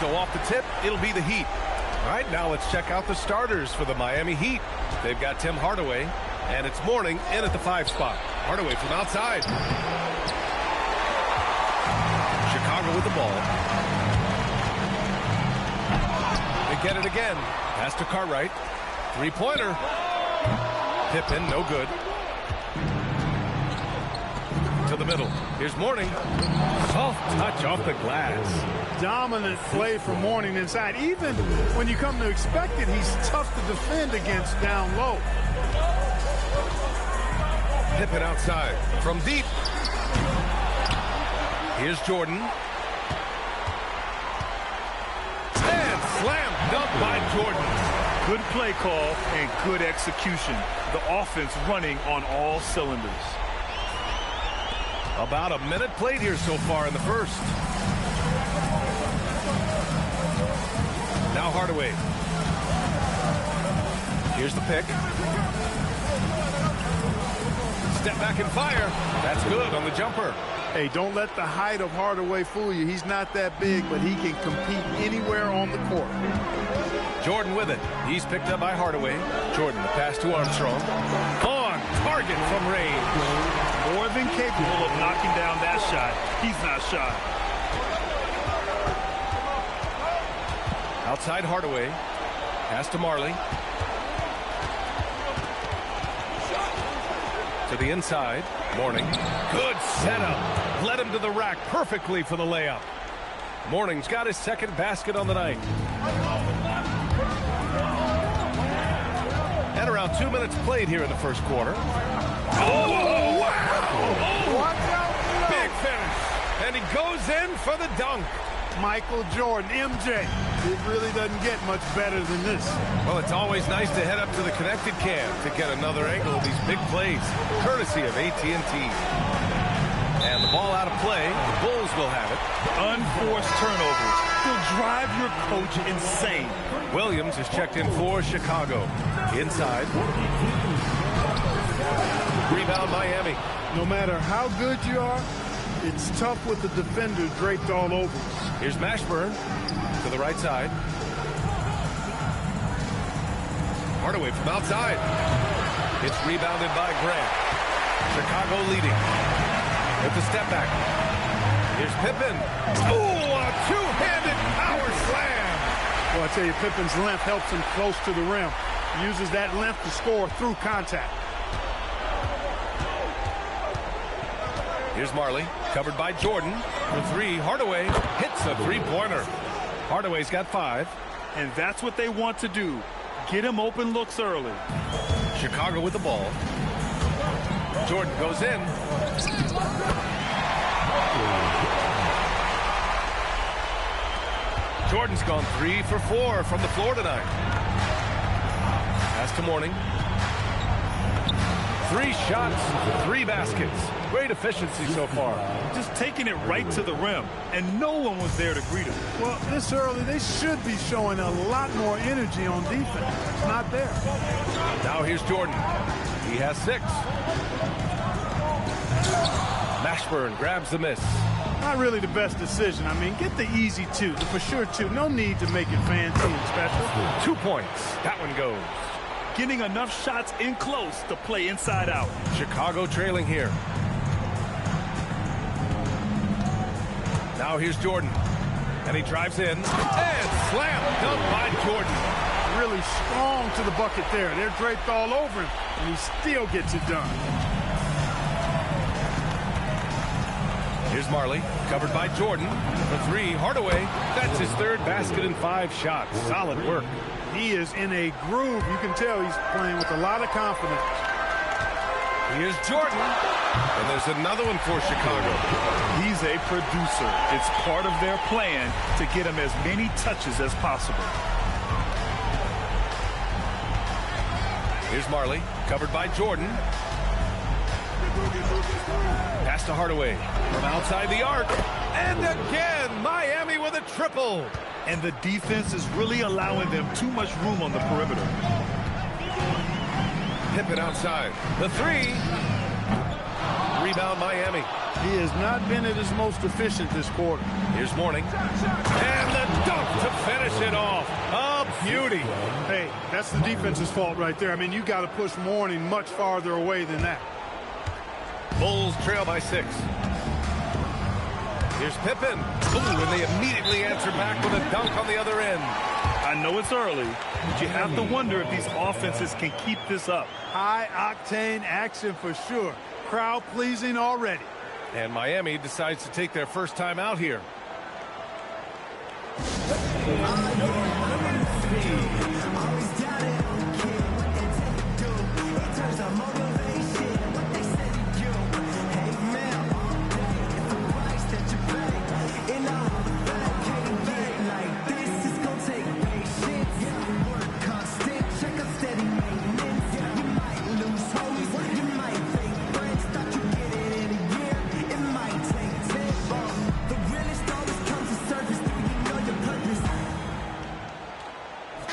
So off the tip, it'll be the Heat. All right, now let's check out the starters for the Miami Heat. They've got Tim Hardaway, and it's Mourning in at the 5 spot. Hardaway from outside. Chicago with the ball. They get it again. Pass to Cartwright. Three-pointer. Pippen, no good. To the middle. Here's Mourning. Soft touch off the glass. Dominant play from Mourning inside. Even when you come to expect it, he's tough to defend against down low. Pippen outside from deep. Here's Jordan. And slam dunk by Jordan. Good play call and good execution. The offense running on all cylinders. About a minute played here so far in the first. Now Hardaway. Here's the pick. Step back and fire. That's good on the jumper. Hey, don't let the height of Hardaway fool you. He's not that big, but he can compete anywhere on the court. Jordan with it. He's picked up by Hardaway. Jordan, the pass to Armstrong. On target from range. More than capable of knocking down that shot. He's not shy. Outside Hardaway. Pass to Marley. To the inside. Mourning. Good setup. Led him to the rack perfectly for the layup. Mourning's got his second basket on the night. And around 2 minutes played here in the first quarter. Oh, wow! Watch out! Big finish. And he goes in for the dunk. Michael Jordan, MJ. It really doesn't get much better than this. Well, it's always nice to head up to the connected cam to get another angle of these big plays, courtesy of AT&T. And the ball out of play. The Bulls will have it. Unforced turnovers will drive your coach insane. Williams is checked in for Chicago. Inside. Rebound Miami. No matter how good you are, it's tough with the defender draped all over us. Here's Mashburn to the right side. Hardaway from outside. It's rebounded by Grant. Chicago leading. With the step back. Here's Pippen. Oh, a two-handed power slam. Well, I tell you, Pippen's length helps him close to the rim. He uses that length to score through contact. Here's Marley, covered by Jordan. For three, Hardaway hits a three-pointer. Hardaway's got 5. And that's what they want to do. Get him open looks early. Chicago with the ball. Jordan goes in. Jordan's gone 3 for 4 from the floor tonight. Pass to Mourning. 3 shots, 3 baskets. Great efficiency so far. Just taking it right to the rim, and no one was there to greet him. Well, this early, they should be showing a lot more energy on defense. It's not there. Now here's Jordan. He has 6. Mashburn grabs the miss. Not really the best decision. I mean, get the easy 2, the for sure 2. No need to make it fancy and special. 2 points. That one goes. Getting enough shots in close to play inside out. Chicago trailing here. Now here's Jordan. And he drives in. And slam dunk by Jordan. Really strong to the bucket there. They're draped all over him, and he still gets it done. Here's Marley, covered by Jordan. For 3, Hardaway. That's his 3rd basket in 5 shots. Solid work. He is in a groove. You can tell he's playing with a lot of confidence. Here's Jordan. And there's another one for Chicago. He's a producer. It's part of their plan to get him as many touches as possible. Here's Marley, covered by Jordan. Pass to Hardaway from outside the arc. And again, Miami with a triple. And the defense is really allowing them too much room on the perimeter. Pippen outside. The 3. rebound, Miami. He has not been at his most efficient this quarter. Here's Mourning. And the dunk to finish it off. A beauty. Hey, that's the defense's fault right there. I mean, you got to push Mourning much farther away than that. Bulls trail by 6. Here's Pippen. Ooh, and they immediately answer back with a dunk on the other end. I know it's early, but you have to wonder if these offenses can keep this up. High-octane action for sure. Crowd pleasing already. And Miami decides to take their first time out here.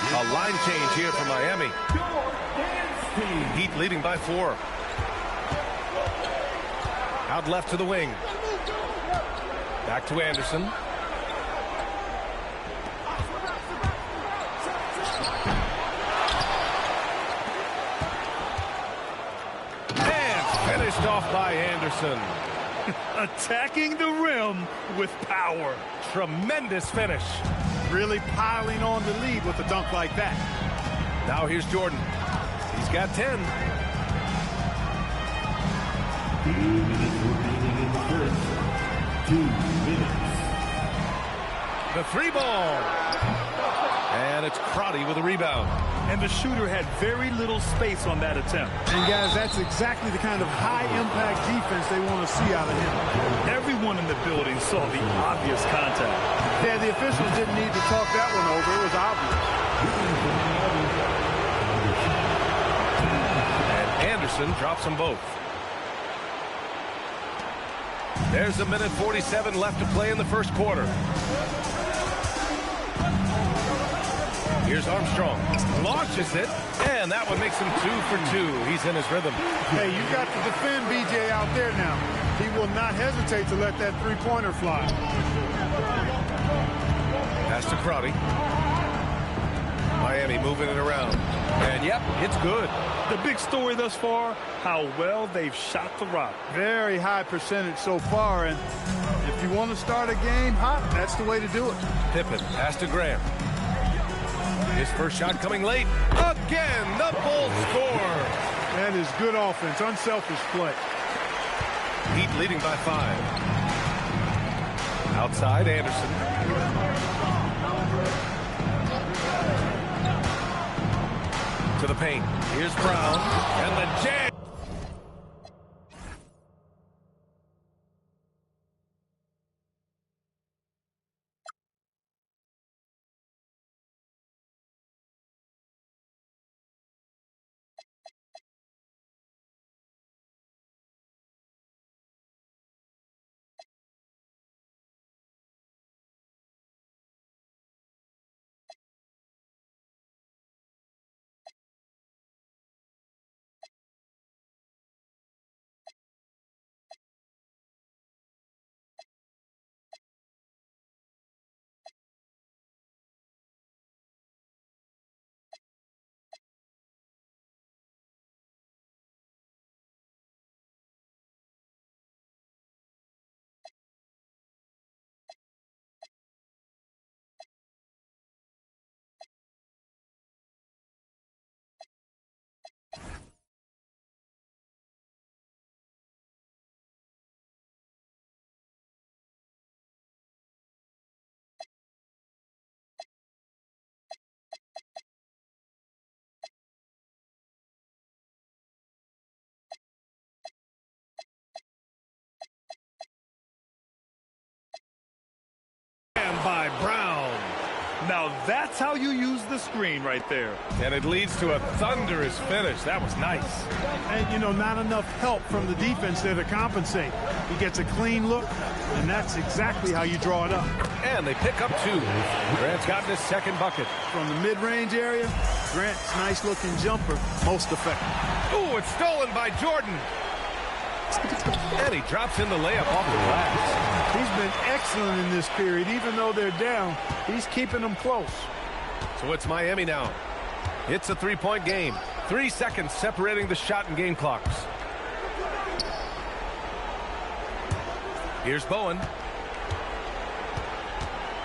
A line change here for Miami. Heat leading by 4. Out left to the wing. Back to Anderson. And finished off by Anderson. Attacking the rim with power. Tremendous finish. Really piling on the lead with a dunk like that. Now here's Jordan. He's got 10. 2 minutes remaining in the first. 2 minutes. The 3 ball. And it's Crotty with a rebound. And the shooter had very little space on that attempt. And guys, that's exactly the kind of high-impact defense they want to see out of him. Everyone in the building saw the obvious contact. Yeah, the officials didn't need to talk that one over. It was obvious. And Anderson drops them both. There's a minute 47 left to play in the first quarter. Here's Armstrong. Launches it. And that one makes him 2 for 2. He's in his rhythm. Hey, you got to defend BJ out there now. He will not hesitate to let that three-pointer fly. Pass to Crowdy. Miami moving it around. And, yep, it's good. The big story thus far, how well they've shot the rock. Very high percentage so far. And if you want to start a game hot, that's the way to do it. Pippen, pass to Graham. His first shot coming late. Again, the Bulls score. That is good offense, unselfish play. Heat leading by 5. Outside, Anderson. To the paint. Here's Brown. And the jam. By Brown. Now that's how you use the screen right there. And it leads to a thunderous finish. That was nice. And, you know, not enough help from the defense there to compensate. He gets a clean look, and that's exactly how you draw it up. And they pick up 2. Grant's gotten his second bucket. From the mid-range area, Grant's nice-looking jumper, most effective. Ooh, it's stolen by Jordan. And he drops in the layup off the glass. He's been excellent in this period. Even though they're down, he's keeping them close. So it's Miami now. It's a three-point game. 3 seconds separating the shot and game clocks. Here's Bowen.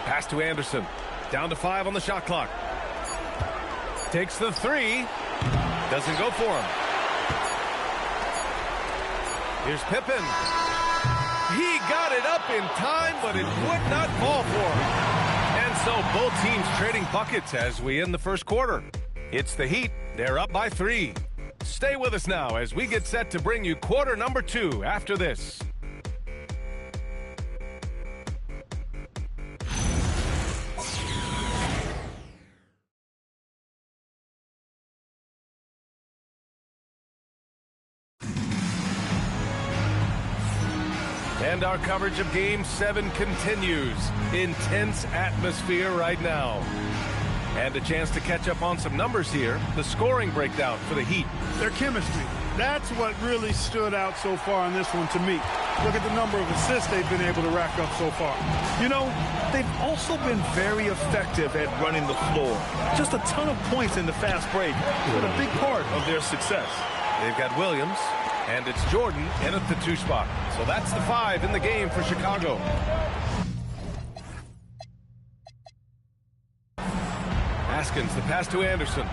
Pass to Anderson. Down to 5 on the shot clock. Takes the 3. Doesn't go for him. Here's Pippen. He got it up in time, but it would not fall for him. And so both teams trading buckets as we end the first quarter. It's the Heat. They're up by 3. Stay with us now as we get set to bring you quarter number 2 after this. And our coverage of Game 7 continues. Intense atmosphere right now. And a chance to catch up on some numbers here. The scoring breakdown for the Heat. Their chemistry. That's what really stood out so far in this one to me. Look at the number of assists they've been able to rack up so far. You know, they've also been very effective at running the floor. Just a ton of points in the fast break. But a big part of their success. They've got Williams. And it's Jordan in at the 2 spot. So that's the 5 in the game for Chicago. Haskins, the pass to Anderson.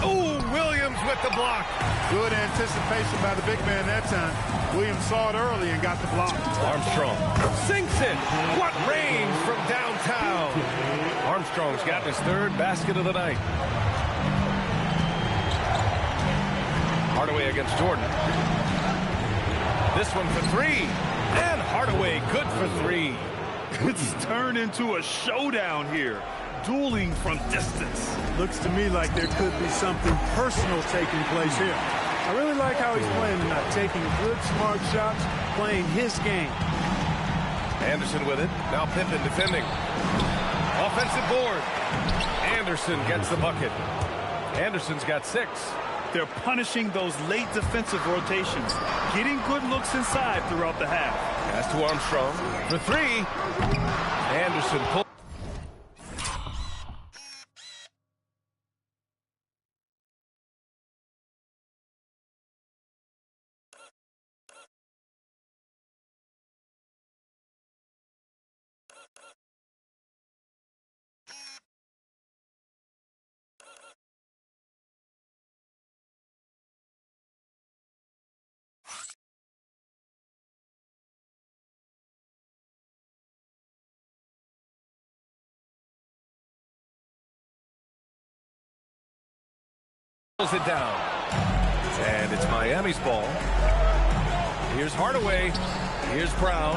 Oh, Williams with the block. Good anticipation by the big man that time. Williams saw it early and got the block. Armstrong sinks it. What range from downtown. Armstrong's got his 3rd basket of the night. Hardaway against Jordan. This one for 3. And Hardaway good for 3. It's turned into a showdown here. Dueling from distance. Looks to me like there could be something personal taking place here. I really like how he's playing tonight. Taking good, smart shots, playing his game. Anderson with it. Now Pippen defending. Offensive board. Anderson gets the bucket. Anderson's got 6. They're punishing those late defensive rotations, getting good looks inside throughout the half. Pass to Armstrong for 3. Anderson pulls. It down. And it's Miami's ball. Here's Hardaway. Here's Brown.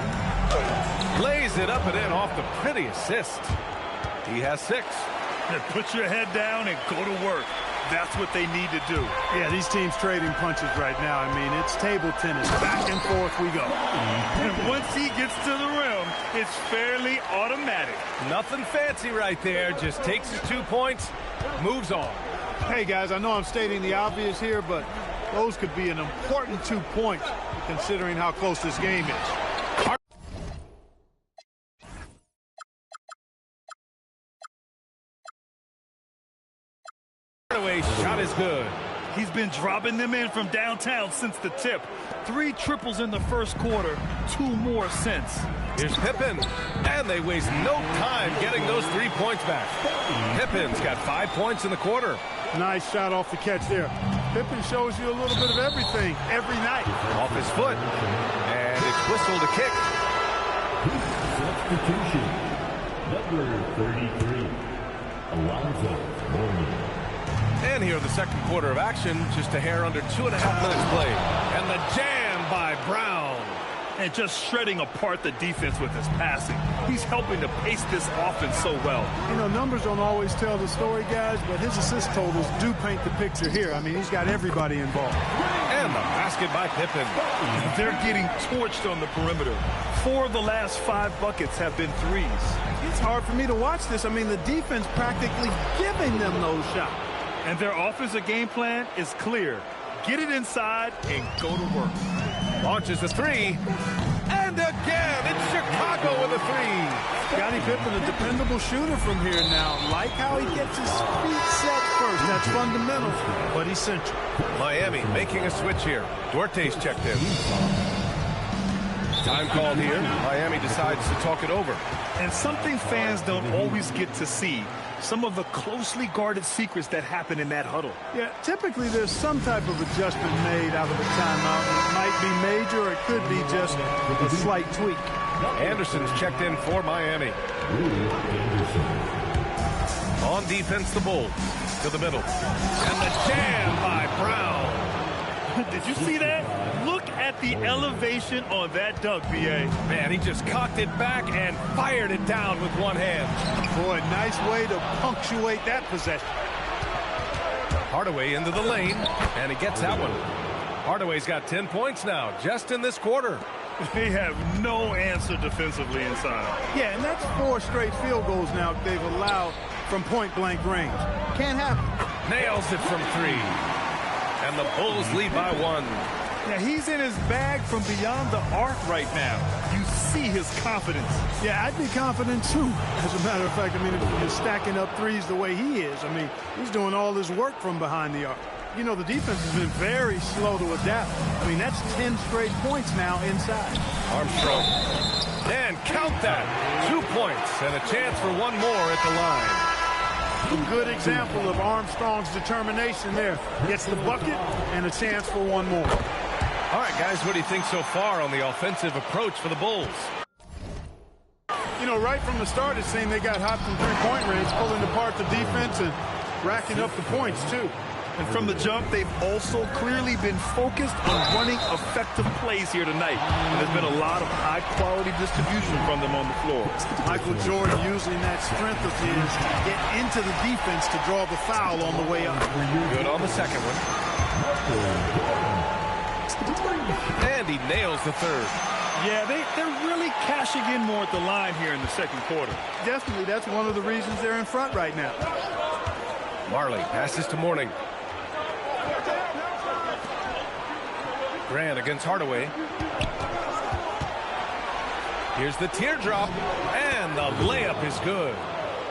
Lays it up and in off the pretty assist. He has 6. And put your head down and go to work. That's what they need to do. Yeah, these teams trading punches right now. I mean, it's table tennis. Back and forth we go. And once he gets to the rim, it's fairly automatic. Nothing fancy right there. Just takes his 2 points, moves on. Hey, guys, I know I'm stating the obvious here, but those could be an important 2 points considering how close this game is. Hardaway shot is good. He's been dropping them in from downtown since the tip. 3 triples in the first quarter, 2 more since. Here's Pippen, and they waste no time getting those 3 points back. Pippen's got 5 points in the quarter. Nice shot off the catch there. Pippen shows you a little bit of everything every night. Off his foot, and it's whistled to kick. Substitution. Number 33. Alonzo Mourning. And here in the second quarter of action, just a hair under 2.5 minutes played. And the jam by Brown. And just shredding apart the defense with his passing. He's helping to pace this offense so well. You know, numbers don't always tell the story, guys, but his assist totals do paint the picture here. I mean, he's got everybody involved. And the basket by Pippen. They're getting torched on the perimeter. 4 of the last 5 buckets have been threes. It's hard for me to watch this. I mean, the defense practically giving them those shots. And their offensive game plan is clear. get it inside and go to work. Launches a three. And again, it's Chicago with a three. Scottie Pippen, a dependable shooter from here now. Like how he gets his feet set first. That's fundamental, but essential. Miami making a switch here. Duarte's checked in. Time called here. Miami decides to talk it over. And something fans don't always get to see. Some of the closely guarded secrets that happen in that huddle. Yeah, typically there's some type of adjustment made out of the timeout. It might be major or it could be just a slight tweak. Anderson's checked in for Miami. On defense, the Bulls to the middle. And the jam by Brown. Did you see that? Look at the elevation on that dunk, B.A. Man, he just cocked it back and fired it down with one hand. Boy, nice way to punctuate that possession. Hardaway into the lane, and he gets that one. Hardaway's got 10 points now, just in this quarter. They have no answer defensively inside. Yeah, and that's 4 straight field goals now they've allowed from point-blank range. Can't happen. Nails it from 3. And the Bulls lead by 1. Now, he's in his bag from beyond the arc right now. You see his confidence. Yeah, I'd be confident, too. As a matter of fact, I mean, if he's stacking up threes the way he is, I mean, he's doing all his work from behind the arc. You know, the defense has been very slow to adapt. I mean, that's 10 straight points now inside. Armstrong. And count that. 2 points and a chance for one more at the line. A good example of Armstrong's determination there. Gets the bucket and a chance for one more. All right, guys, what do you think so far on the offensive approach for the Bulls? You know, right from the start, it seemed they got hot from three-point range, pulling apart the defense and racking up the points, too. And from the jump, they've also clearly been focused on running effective plays here tonight. And there's been a lot of high-quality distribution from them on the floor. Michael Jordan using that strength of his to get into the defense to draw the foul on the way up. Good on the second one. And he nails the third. Yeah, they're really cashing in more at the line here in the second quarter. Definitely, that's one of the reasons they're in front right now. Marley passes to Mourning. Grant against Hardaway. Here's the teardrop, and the layup is good.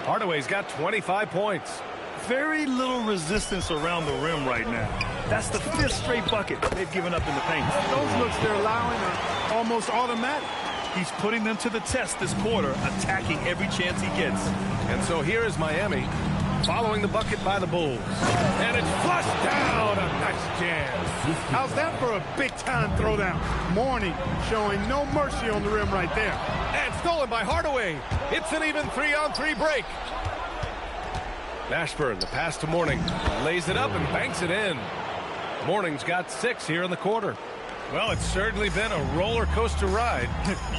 Hardaway's got 25 points. Very little resistance around the rim right now. That's the 5th straight bucket they've given up in the paint. Those looks they're allowing are almost automatic. He's putting them to the test this quarter, attacking every chance he gets. And so here is Miami, following the bucket by the Bulls. And it's flushed down. A nice jam. How's that for a big-time throwdown? Mourning showing no mercy on the rim right there. And stolen by Hardaway. It's an even 3-on-3 break. Mashburn, the pass to Mourning. Lays it up and banks it in. Mourning's got 6 here in the quarter. Well, it's certainly been a roller coaster ride.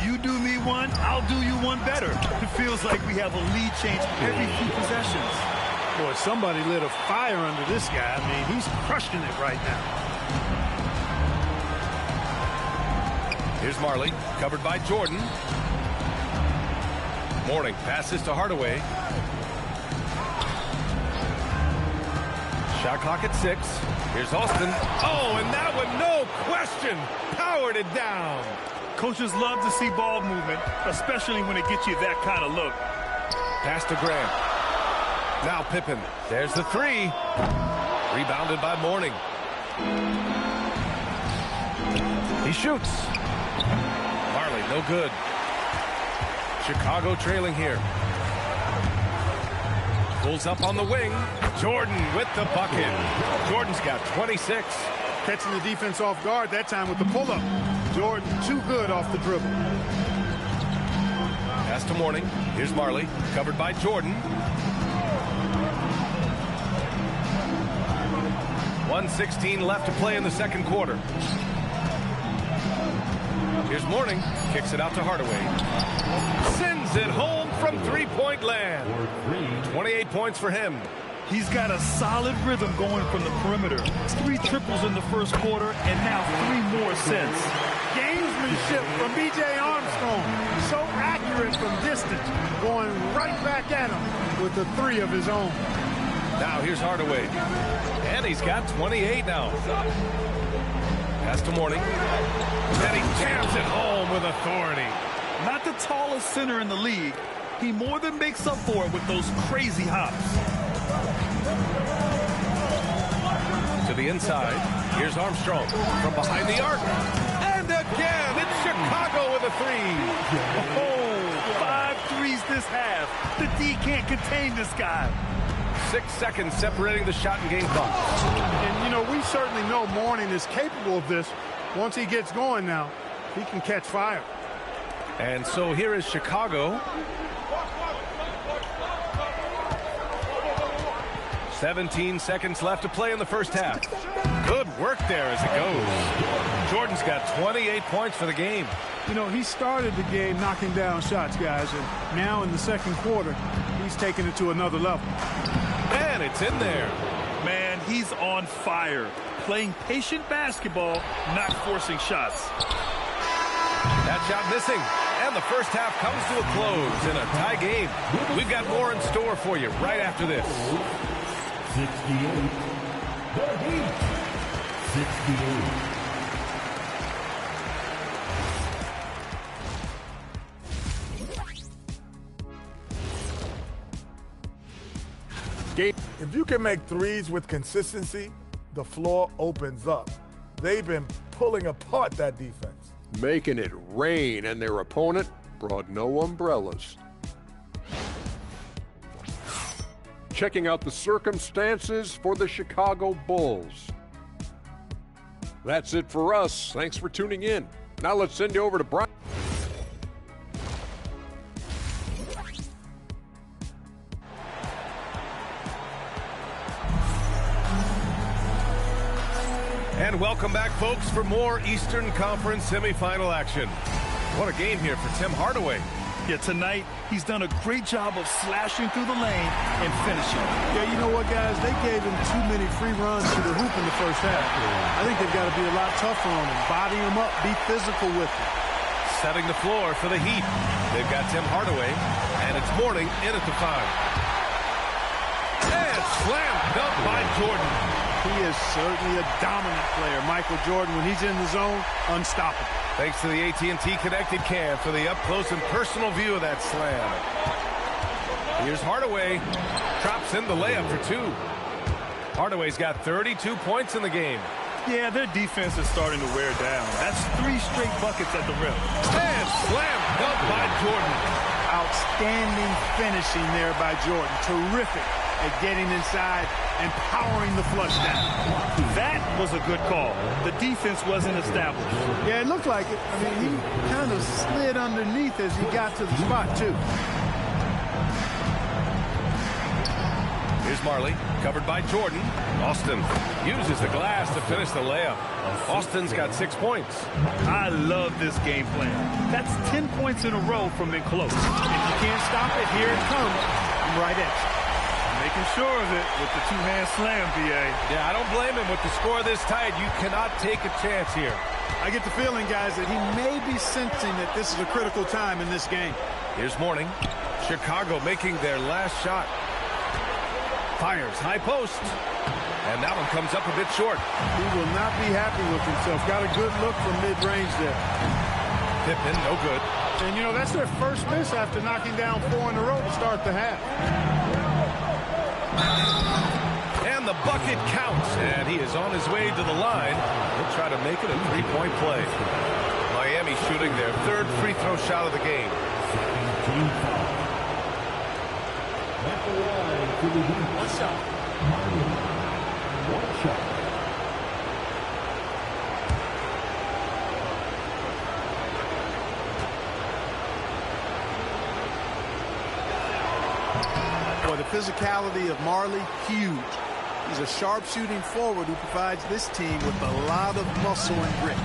You do me one, I'll do you one better. It feels like we have a lead change every few possessions. Boy, somebody lit a fire under this guy. I mean, he's crushing it right now. Here's Marley, covered by Jordan. Mourning passes to Hardaway. Shot clock at 6. Here's Austin. Oh, and that one, no question, powered it down. Coaches love to see ball movement, especially when it gets you that kind of look. Pass to Grant. Now Pippen. There's the 3. Rebounded by Mourning. He shoots. Marley, no good. Chicago trailing here. Pulls up on the wing. Jordan with the bucket. Jordan's got 26. Catching the defense off guard that time with the pull-up. Jordan too good off the dribble. Pass to Mourning. Here's Marley, covered by Jordan. 1:16 left to play in the second quarter. Here's Mourning. Kicks it out to Hardaway. Sends it home from three-point land. 28 points for him. He's got a solid rhythm going from the perimeter. 3 triples in the first quarter, and now 3 more since. Gamesmanship from B.J. Armstrong. So accurate from distance. Going right back at him with the 3 of his own. Now here's Hardaway. And he's got 28 now. Pass to Morning. And he jams it home with authority. Not the tallest center in the league. He more than makes up for it with those crazy hops. To the inside. Here's Armstrong from behind the arc. And again, it's Chicago with a three. Oh, 5 threes this half. The D can't contain this guy. 6 seconds separating the shot and game clock. And, you know, we certainly know Morning is capable of this. Once he gets going now, he can catch fire. And so here is Chicago. 17 seconds left to play in the first half. Good work there as it goes. Jordan's got 28 points for the game. You know, he started the game knocking down shots, guys, and now in the second quarter, he's taking it to another level. And it's in there. Man, he's on fire. Playing patient basketball, not forcing shots. That shot missing. And the first half comes to a close in a tie game. We've got more in store for you right after this. 68. The Heat. 68. If you can make threes with consistency, the floor opens up. They've been pulling apart that defense. Making it rain, and their opponent brought no umbrellas. Checking out the circumstances for the Chicago Bulls. That's it for us. Thanks for tuning in. Now let's send you over to Brian. And welcome back, folks, for more Eastern Conference semifinal action. What a game here for Tim Hardaway. Yeah, tonight, he's done a great job of slashing through the lane and finishing. Yeah, you know what, guys? They gave him too many free runs to the hoop in the first half. I think they've got to be a lot tougher on him, body him up, be physical with him. Setting the floor for the Heat. They've got Tim Hardaway, and it's Morning in at the 5. And slam dunk by Jordan. He is certainly a dominant player. Michael Jordan, when he's in the zone, unstoppable. Thanks to the AT&T Connected Cam for the up-close and personal view of that slam. Here's Hardaway. Drops in the layup for 2. Hardaway's got 32 points in the game. Yeah, their defense is starting to wear down. That's 3 straight buckets at the rim. And slam dunk by Jordan. Outstanding finishing there by Jordan. Terrific at getting inside and powering the flush down. That was a good call. The defense wasn't established. Yeah, it looked like it. I mean, he kind of slid underneath as he got to the spot, too. Here's Marley, covered by Jordan. Austin uses the glass to finish the layup. Austin's got 6 points. I love this game plan. That's 10 points in a row from in close. If you can't stop it, here it comes. I'm right at you. Making sure of it with the 2-hand slam, B.A. Yeah, I don't blame him. With the score this tight, you cannot take a chance here. I get the feeling, guys, that he may be sensing that this is a critical time in this game. Here's Morning. Chicago making their last shot. Fires high post. And that one comes up a bit short. He will not be happy with himself. Got a good look from mid-range there. Pippen, no good. And, you know, that's their first miss after knocking down 4 in a row to start the half. And the bucket counts. And he is on his way to the line. He'll try to make it a 3-point play. Miami shooting their 3rd free throw shot of the game. At the line for the Heat. One shot. One shot. Boy, the physicality of Marley, huge. He's a sharp-shooting forward who provides this team with a lot of muscle and grit.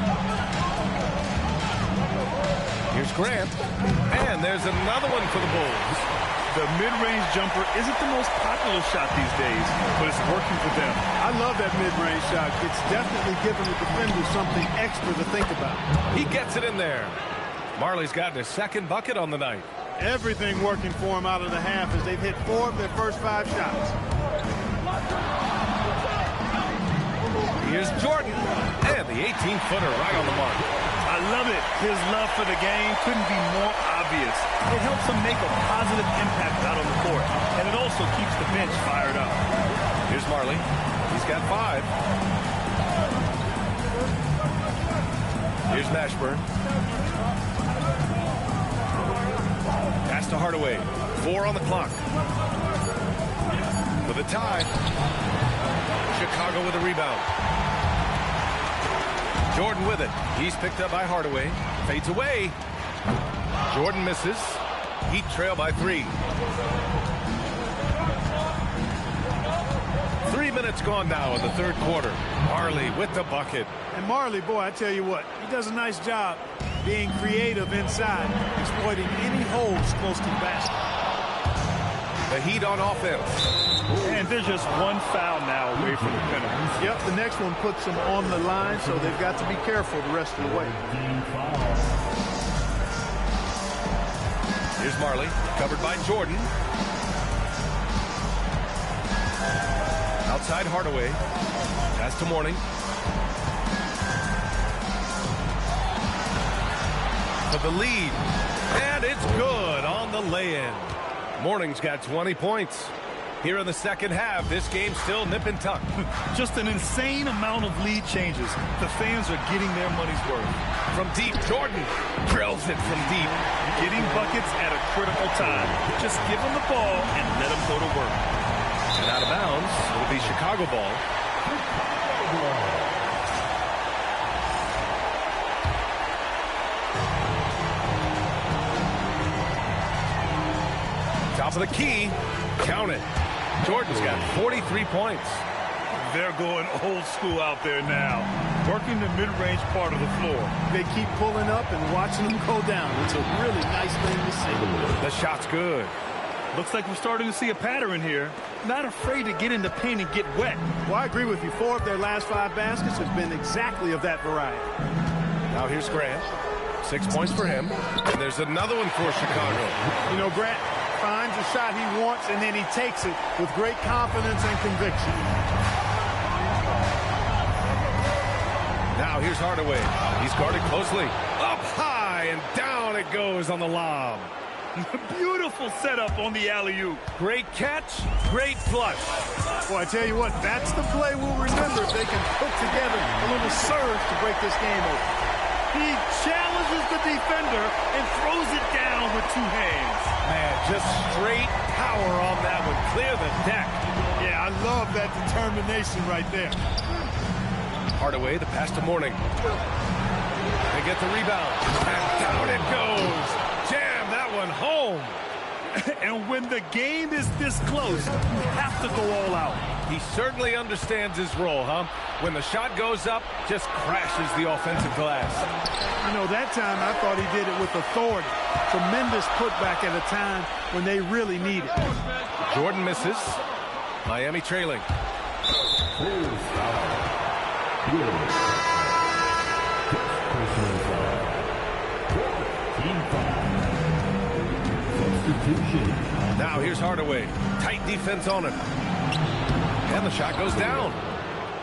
Here's Grant. And there's another one for the Bulls. The mid-range jumper isn't the most popular shot these days, but it's working for them. I love that mid-range shot. It's definitely giving the defender something extra to think about. He gets it in there. Marley's gotten his 2nd bucket on the night. Everything working for him out of the half as they've hit 4 of their first 5 shots. Here's Jordan, and the 18-footer right on the mark. I love it. His love for the game couldn't be more obvious. It helps him make a positive impact out on the court, and it also keeps the bench fired up. Here's Marley. He's got 5. Here's Mashburn. Pass to Hardaway. 4 on the clock. For the tie. Chicago with a rebound. Jordan with it. He's picked up by Hardaway. Fades away. Jordan misses. Heat trail by 3. 3 minutes gone now in the third quarter. Marley with the bucket. And Marley, boy, I tell you what, he does a nice job being creative inside, exploiting any holes close to the basket. The Heat on offense. And there's just one foul now away from the penalty. Yep, the next one puts them on the line, so they've got to be careful the rest of the way. Here's Marley, covered by Jordan. Outside Hardaway. Pass to Morning. For the lead. And it's good on the lay-in. Morning's got 20 points. Here in the second half, this game's still nip and tuck. Just an insane amount of lead changes. The fans are getting their money's worth. From deep, Jordan drills it from deep. Getting buckets at a critical time. Just give them the ball and let them go to work. And out of bounds, it'll be Chicago ball. Top of the key. Count it. Jordan's got 43 points. They're going old school out there now. Working the mid-range part of the floor. They keep pulling up and watching them go down. It's a really nice thing to see. The shot's good. Looks like we're starting to see a pattern here. Not afraid to get in the paint and get wet. Well, I agree with you. 4 of their last 5 baskets has been exactly of that variety. Now here's Grant. 6 points for him. And there's another one for Chicago. You know, Grant finds a shot he wants, and then he takes it with great confidence and conviction. Now here's Hardaway. He's guarded closely. Up high, and down it goes on the lob. Beautiful setup on the alley-oop. Great catch, great flush. Well, I tell you what, that's the play we'll remember if they can put together a little surge to break this game open. He challenges the defender and throws it down with 2 hands. Man, just straight power on that one. Clear the deck. Yeah, I love that determination right there. Hardaway, the pass to Morning. They get the rebound. And down it goes. Jam that one home. And when the game is this close, you have to go all out. He certainly understands his role, huh? When the shot goes up, just crashes the offensive glass. You know, that time I thought he did it with authority. Tremendous putback at a time when they really need it. Jordan misses. Miami trailing. Now here's Hardaway. Tight defense on him. And the shot goes down.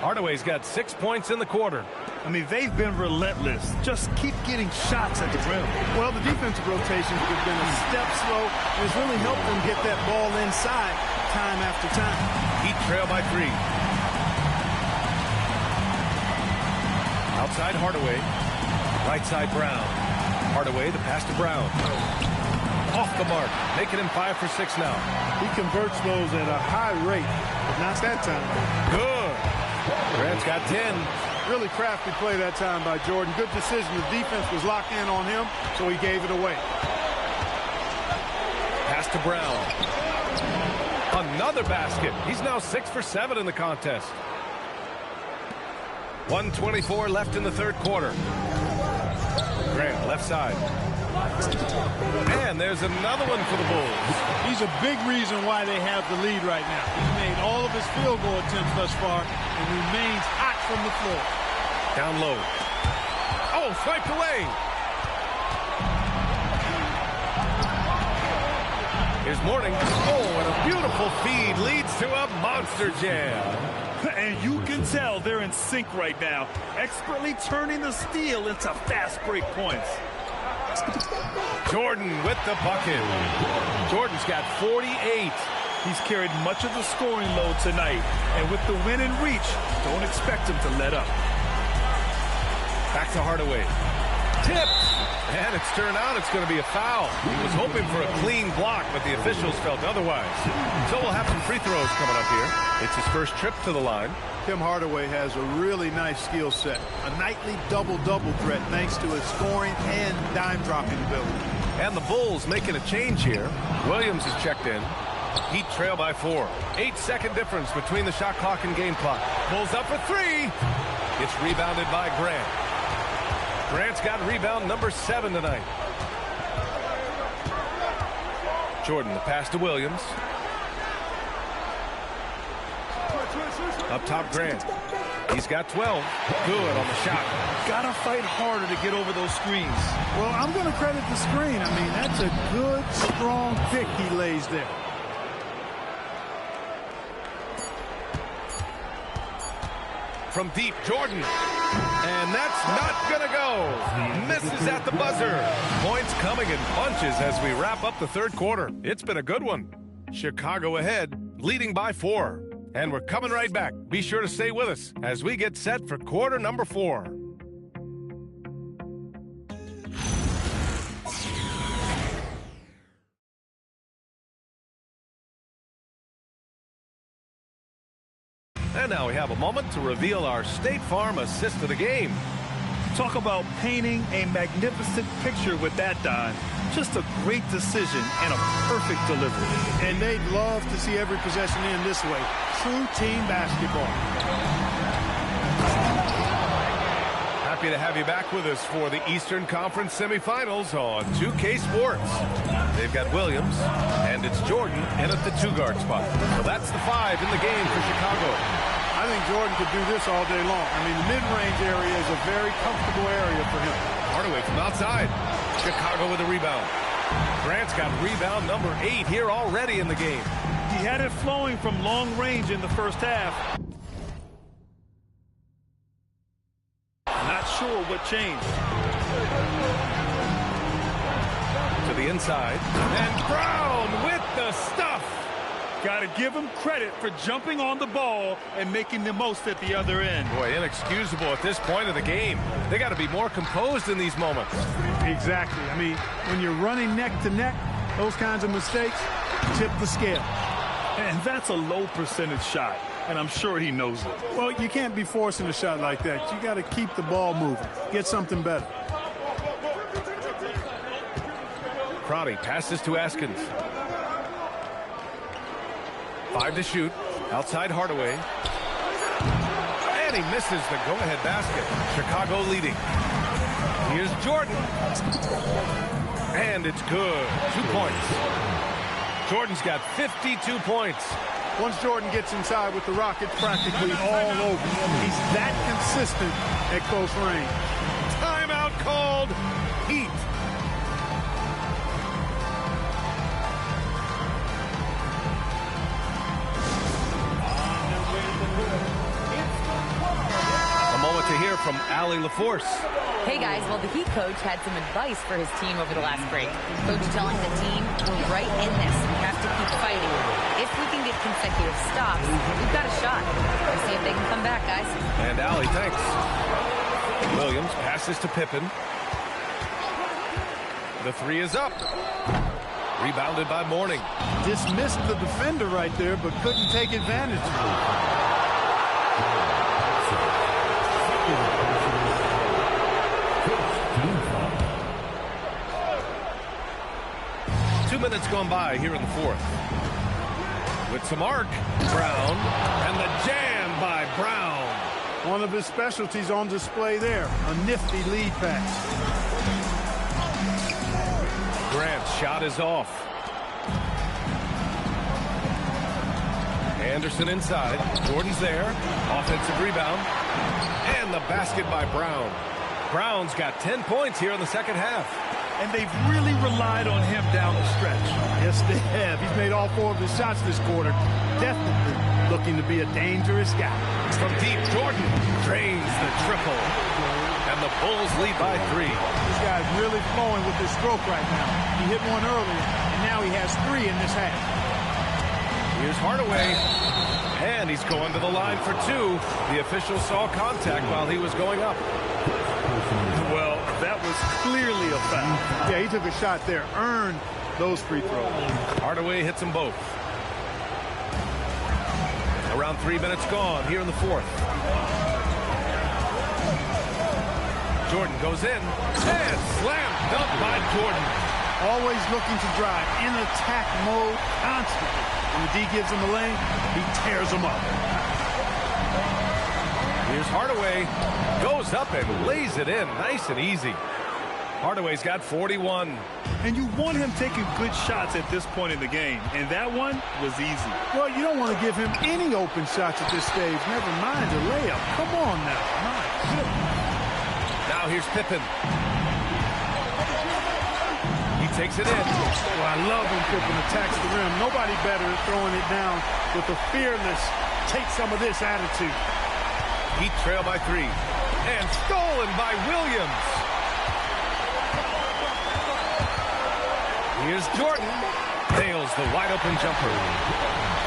Hardaway's got 6 points in the quarter. I mean, they've been relentless. Just keep getting shots at the rim. Well, the defensive rotations have been a step slow, and it's really helped them get that ball inside time after time. Heat trail by 3. Outside Hardaway. Right side Brown. Hardaway, the pass to Brown. Off the mark, making him 5 for 6 now. He converts those at a high rate, but not that time. Good. Grant's got 10. Really crafty play that time by Jordan. Good decision. The defense was locked in on him, so he gave it away. Pass to Brown. Another basket. He's now 6 for 7 in the contest. 1:24 left in the third quarter. Grant, left side. And there's another one for the Bulls. He's a big reason why they have the lead right now. He's made all of his field goal attempts thus far and remains hot from the floor. Down low. Oh, swiped away. Here's Morning. Oh, and a beautiful feed leads to a monster jam. And you can tell they're in sync right now, expertly turning the steal into fast break points. Jordan with the bucket. Jordan's got 48. He's carried much of the scoring load tonight, and with the win in reach, don't expect him to let up. Back to Hardaway. Tipped. And it's turned out it's going to be a foul. He was hoping for a clean block, but the officials felt otherwise. So we'll have some free throws coming up here. It's his first trip to the line. Tim Hardaway has a really nice skill set. A nightly double-double threat thanks to his scoring and dime-dropping ability. And the Bulls making a change here. Williams is checked in. Heat trail by 4. 8-second difference between the shot clock and game clock. Pulls up for 3. It's rebounded by Grant. Grant's got rebound number 7 tonight. Jordan, the pass to Williams. Up top, Grant. He's got 12. Good on the shot. Gotta fight harder to get over those screens. Well, I'm going to credit the screen. I mean, that's a good, strong pick he lays there. From deep, Jordan. And that's not going to go. Misses at the buzzer. Points coming in bunches as we wrap up the third quarter. It's been a good one. Chicago ahead, leading by 4. And we're coming right back. Be sure to stay with us as we get set for quarter number 4. And now we have a moment to reveal our State Farm assist of the game. Talk about painting a magnificent picture with that, Don. Just a great decision and a perfect delivery. And they'd love to see every possession end this way. True team basketball. Happy to have you back with us for the Eastern Conference semifinals on 2K Sports. They've got Williams, and it's Jordan in at the 2-guard spot. So that's the 5 in the game for Chicago. I think Jordan could do this all day long. I mean, the mid-range area is a very comfortable area for him. Hardaway from outside. Chicago with a rebound. Grant's got rebound number 8 here already in the game. He had it flowing from long range in the first half. Not sure what changed. To the inside. And Brown with the stuff. Got to give him credit for jumping on the ball and making the most at the other end. Boy, inexcusable at this point of the game. They got to be more composed in these moments. Exactly. I mean, when you're running neck to neck, those kinds of mistakes tip the scale. And that's a low percentage shot, and I'm sure he knows it. Well, you can't be forcing a shot like that. You got to keep the ball moving. Get something better. Crowdy passes to Askins. 5 to shoot. Outside Hardaway. And he misses the go-ahead basket. Chicago leading. Here's Jordan. And it's good. 2 points. Jordan's got 52 points. Once Jordan gets inside with the Rockets practically all over, he's that consistent at close range. Timeout called. Heat. To hear from Allie LaForce. Hey guys, well the Heat coach had some advice for his team over the last break. Coach telling the team, we're right in this. We have to keep fighting. If we can get consecutive stops, we've got a shot. Let's see if they can come back, guys. And Allie, thanks. Williams passes to Pippen. The 3 is up. Rebounded by Morning. Dismissed the defender right there, but couldn't take advantage of it. 2 minutes gone by here in the 4th. With some arc, Brown, and the jam by Brown. One of his specialties on display there, a nifty lead pass. Grant's shot is off. Anderson inside. Jordan's there. Offensive rebound. And the basket by Brown. Brown's got 10 points here in the second half. and they've really relied on him down the stretch. Yes, they have. He's made all 4 of his shots this quarter. Definitely looking to be a dangerous guy. From deep, Jordan drains the triple. And the Bulls lead by 3. This guy's really flowing with his stroke right now. He hit one earlier, and now he has 3 in this half. Here's Hardaway. And he's going to the line for 2. The official saw contact while he was going up. Well, that was clearly a foul. Yeah, he took a shot there, earned those free throws. Hardaway hits them both. Around 3 minutes gone here in the 4th. Jordan goes in and slam dunk by Jordan. Always looking to drive in attack mode constantly. When the D gives him a lane, he tears him up. Here's Hardaway. Goes up and lays it in. Nice and easy. Hardaway's got 41. And you want him taking good shots at this point in the game. And that one was easy. Well, you don't want to give him any open shots at this stage. Never mind a layup. Come on now. My goodness. Now here's Pippen. He takes it in. Oh, I love when Pippen attacks the rim. Nobody better at throwing it down with a fearless, take some of this attitude. Heat trail by 3. And stolen by Williams. Here's Jordan. Nails the wide open jumper.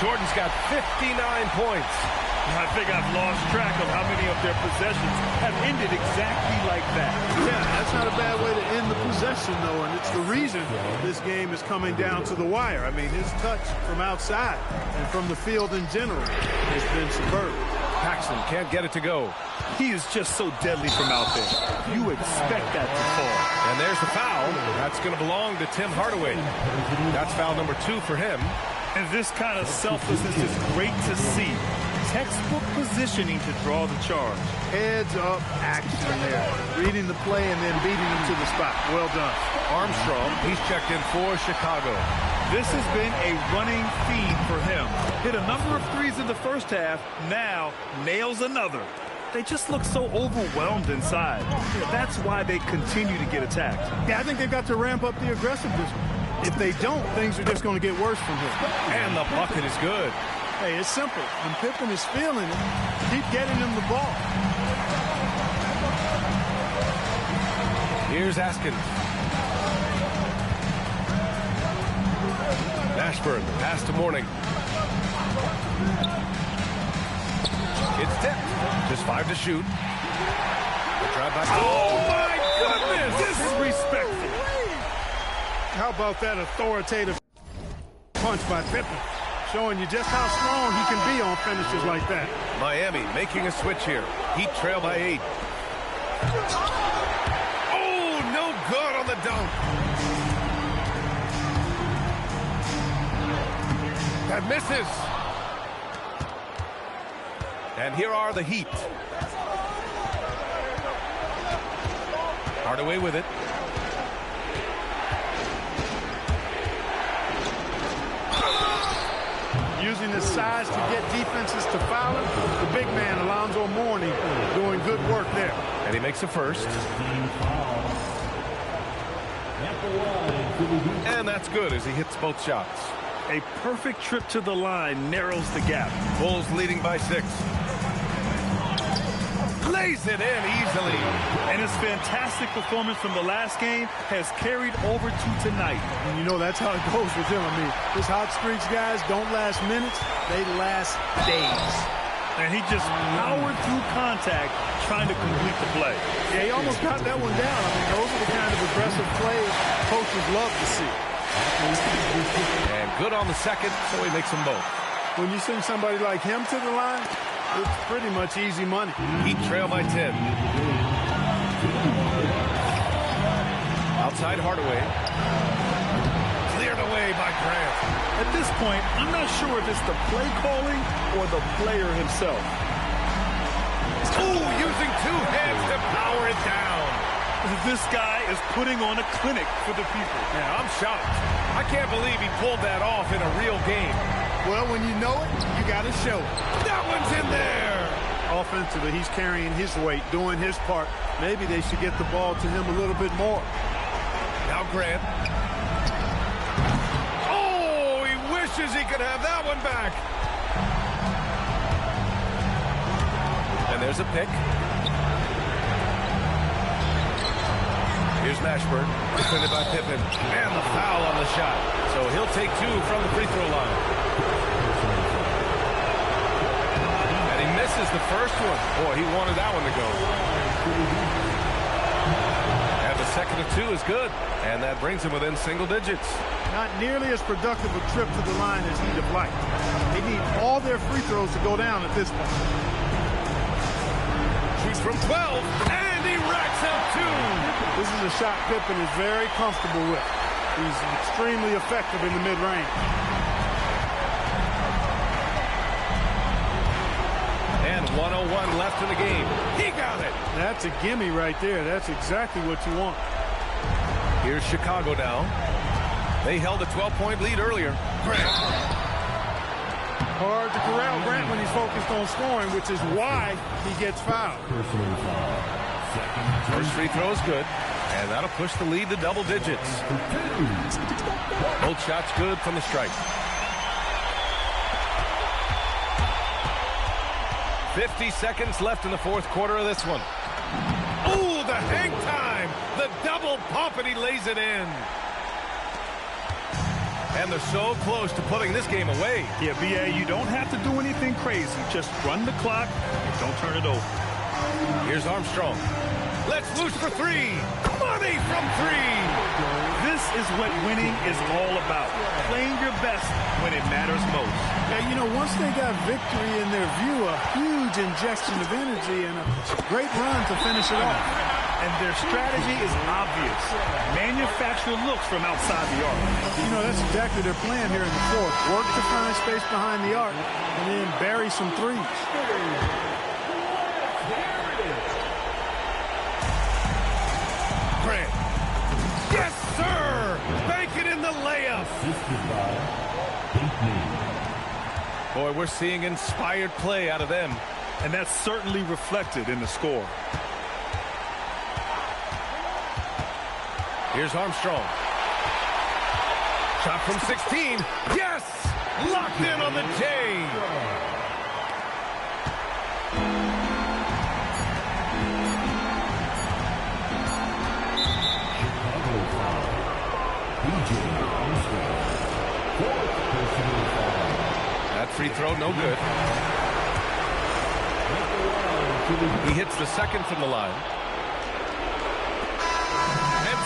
Jordan's got 59 points. I think I've lost track of how many of their possessions have ended exactly like that. Yeah, that's not a bad way to end the possession, though, and it's the reason this game is coming down to the wire. I mean, his touch from outside and from the field in general has been superb. Paxson can't get it to go. He is just so deadly from out there. You expect that to fall. And there's the foul. That's going to belong to Tim Hardaway. That's foul number 2 for him. And this kind of selflessness is great to see. Textbook positioning to draw the charge. Heads up action there. Reading the play and then beating him to the spot. Well done. Armstrong, he's checked in for Chicago. This has been a running theme for him. Hit a number of threes in the first half, now nails another. They just look so overwhelmed inside. That's why they continue to get attacked. Yeah, I think they've got to ramp up the aggressiveness. If they don't, things are just going to get worse from here. And the bucket is good. Hey, it's simple. When Pippen is feeling it, keep getting him the ball. Here's Askins. Ashburn, the pass to Mourning. It's tipped. Just 5 to shoot. Drive by. Oh, my goodness! Disrespectful. How about that authoritative punch by Pippen? Showing you just how strong he can be on finishes like that. Miami making a switch here. Heat trail by 8. Oh, no good on the dunk. That misses. And here are the Heat. Hardaway with it. Using his size to get defenses to foul him. The big man, Alonzo Mourning, doing good work there. And he makes a first. And that's good as he hits both shots. A perfect trip to the line narrows the gap. Bulls leading by 6. Lays it in easily. And his fantastic performance from the last game has carried over to tonight. And you know that's how it goes with him. I mean, his hot streaks, guys, don't last minutes. They last days. And he just powered through contact trying to complete the play. Yeah, he almost got that one down. I mean, those are the kind of aggressive plays coaches love to see. And good on the second, so he makes them both. When you send somebody like him to the line, it's pretty much easy money. Heat trail by 10. Outside Hardaway. Cleared away by Grant. At this point, I'm not sure if it's the play calling or the player himself. Ooh, using 2 hands to power it down. This guy is putting on a clinic for the people. Yeah, I'm shocked. I can't believe he pulled that off in a real game. Well, when you know it, you got to show it. That one's in there. Offensively, he's carrying his weight, doing his part. Maybe they should get the ball to him a little bit more. Now Grant. Oh, he wishes he could have that one back. And there's a pick. Here's Mashburn, defended by Pippen. And the foul on the shot. So he'll take 2 from the free throw line. And he misses the first one. Boy, he wanted that one to go. And the second of 2 is good. And that brings him within single digits. Not nearly as productive a trip to the line as he'd have liked. They need all their free throws to go down at this point. Shoots from 12, and he racks out 2. This is a shot Pippen is very comfortable with. He's extremely effective in the mid-range. And 1:01 left in the game. He got it. That's a gimme right there. That's exactly what you want. Here's Chicago now. They held a 12-point lead earlier. Grant. Hard to corral Grant when he's focused on scoring, which is why he gets fouled. First free throw is good, and that'll push the lead to double digits. Both shots good from the stripe. 50 seconds left in the fourth quarter of this one. Ooh, the hang time! The double pump, and he lays it in. And they're so close to putting this game away. Yeah, B.A., you don't have to do anything crazy. Just run the clock and don't turn it over. Here's Armstrong. Let's loose for 3. Money from 3. This is what winning is all about. Playing your best when it matters most. Yeah, you know, once they got victory in their view, a huge injection of energy and a great run to finish it off. And their strategy is obvious. Manufacture looks from outside the arc. You know, that's exactly their plan here in the fourth. Work to find space behind the arc and then bury some threes. Grant. Yes, sir! Bank it in the layup. Boy, we're seeing inspired play out of them. And that's certainly reflected in the score. Here's Armstrong. Shot from 16. Yes! Locked in on the J. That free throw, no good. He hits the second from the line.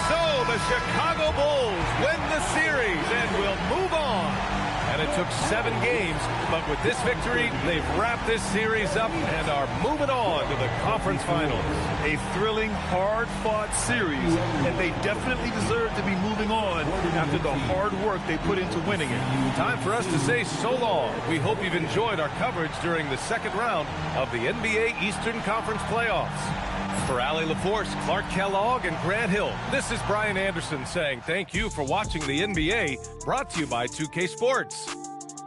So the Chicago Bulls win the series and will move on. And it took 7 games, but with this victory, they've wrapped this series up and are moving on to the conference finals. A thrilling, hard-fought series, and they definitely deserve to be moving on after the hard work they put into winning it. Time for us to say so long. We hope you've enjoyed our coverage during the second round of the NBA Eastern Conference playoffs. For Allie LaForce, Clark Kellogg, and Grant Hill, this is Brian Anderson saying thank you for watching the NBA, brought to you by 2K Sports.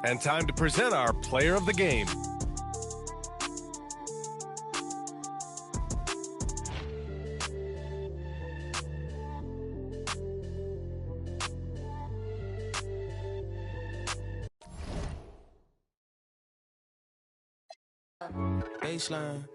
And time to present our player of the game. Baseline.